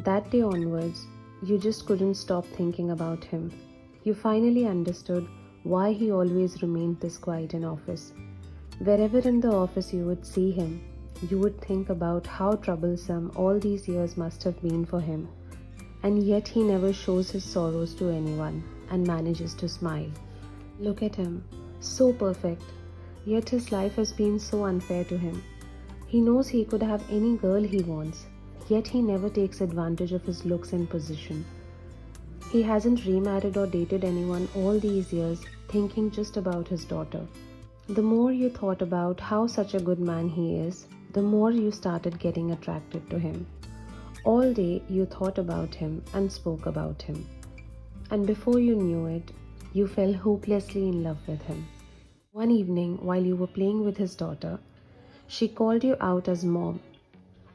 That day onwards, you just couldn't stop thinking about him. You finally understood why he always remained this quiet in office. Wherever in the office you would see him, you would think about how troublesome all these years must have been for him. And yet he never shows his sorrows to anyone and manages to smile. Look at him, so perfect, yet his life has been so unfair to him. He knows he could have any girl he wants, yet he never takes advantage of his looks and position. He hasn't remarried or dated anyone all these years, thinking just about his daughter. The more you thought about how such a good man he is, the more you started getting attracted to him. All day you thought about him and spoke about him. And before you knew it, you fell hopelessly in love with him. One evening, while you were playing with his daughter, she called you out as mom.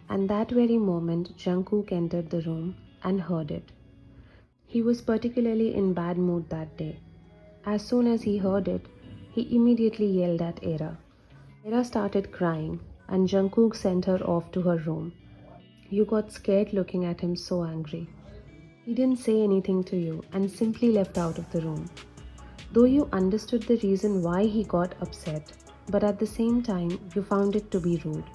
And that very moment, Jungkook entered the room and heard it. He was particularly in bad mood that day. As soon as he heard it, he immediately yelled at Era. Era started crying and Jungkook sent her off to her room. You got scared looking at him so angry. He didn't say anything to you and simply left out of the room. Though you understood the reason why he got upset, but at the same time you found it to be rude.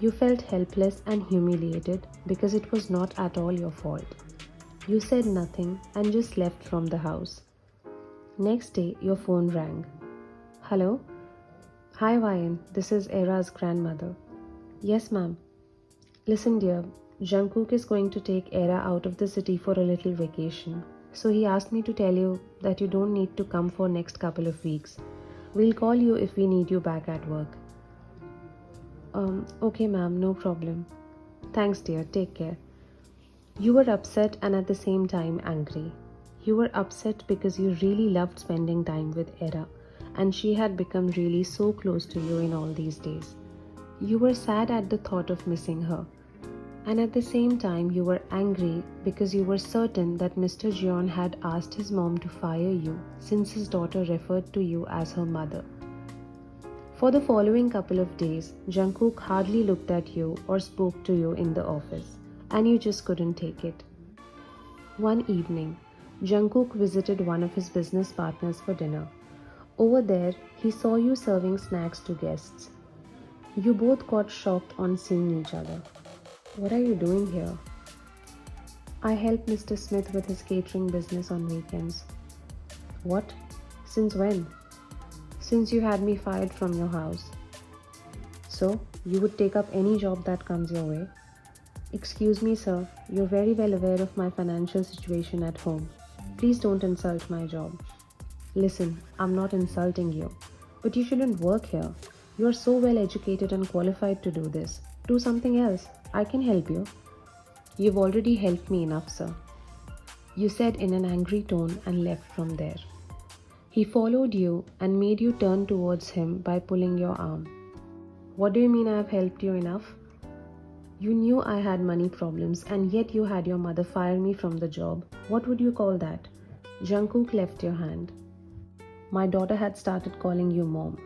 You felt helpless and humiliated because it was not at all your fault. You said nothing and just left from the house. Next day, your phone rang. Hello? Hi Ryan, this is Era's grandmother. Yes ma'am. Listen dear, Jungkook is going to take Era out of the city for a little vacation. So he asked me to tell you that you don't need to come for next couple of weeks. We'll call you if we need you back at work. Okay ma'am, no problem. Thanks dear, take care. You were upset and at the same time angry. You were upset because you really loved spending time with Era and she had become really so close to you in all these days. You were sad at the thought of missing her. And at the same time you were angry because you were certain that Mr. Jeon had asked his mom to fire you since his daughter referred to you as her mother. For the following couple of days, Jungkook hardly looked at you or spoke to you in the office, and you just couldn't take it. One evening, Jungkook visited one of his business partners for dinner. Over there, he saw you serving snacks to guests. You both got shocked on seeing each other. What are you doing here? I help Mr. Smith with his catering business on weekends. What? Since when? Since you had me fired from your house. So, you would take up any job that comes your way? Excuse me, sir. You're very well aware of my financial situation at home. Please don't insult my job. Listen, I'm not insulting you. But you shouldn't work here. You're so well educated and qualified to do this. Do something else. I can help you. You've already helped me enough, sir. You said in an angry tone and left from there. He followed you and made you turn towards him by pulling your arm. What do you mean I have helped you enough? You knew I had money problems and yet you had your mother fire me from the job. What would you call that? Jungkook left your hand. My daughter had started calling you mom.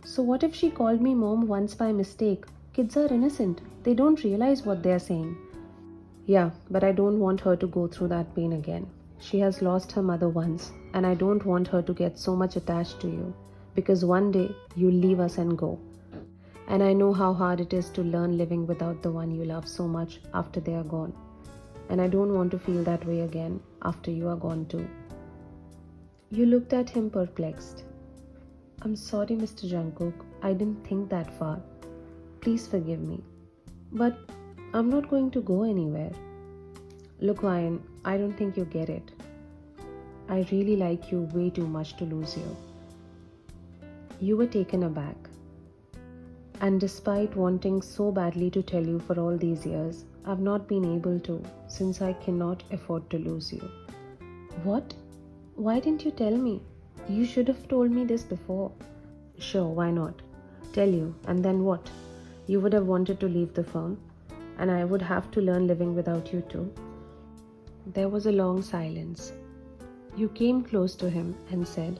So what if she called me mom once by mistake? Kids are innocent. They don't realize what they are saying. Yeah, but I don't want her to go through that pain again. She has lost her mother once, and I don't want her to get so much attached to you, because one day you'll leave us and go. And I know how hard it is to learn living without the one you love so much after they are gone. And I don't want to feel that way again after you are gone too. You looked at him perplexed. I'm sorry, Mr. Jungkook. I didn't think that far. Please forgive me. But I'm not going to go anywhere. Look, Ryan, I don't think you get it. I really like you way too much to lose you. You were taken aback. And despite wanting so badly to tell you for all these years, I've not been able to, since I cannot afford to lose you. What? Why didn't you tell me? You should have told me this before. Sure, why not? Tell you, and then what? You would have wanted to leave the firm, and I would have to learn living without you too. There was a long silence. You came close to him and said,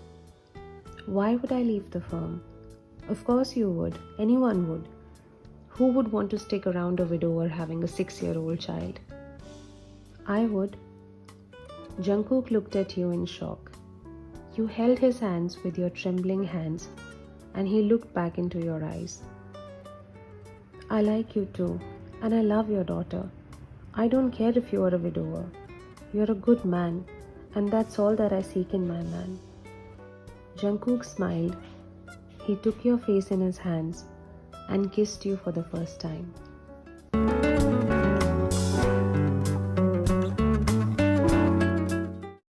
Why would I leave the firm? Of course you would. Anyone would. Who would want to stick around a widower having a 6-year-old child? I would. Jungkook looked at you in shock. You held his hands with your trembling hands, and he looked back into your eyes. I like you too, and I love your daughter. I don't care if you are a widower. You're a good man, and that's all that I seek in my man. Jungkook smiled. He took your face in his hands and kissed you for the first time.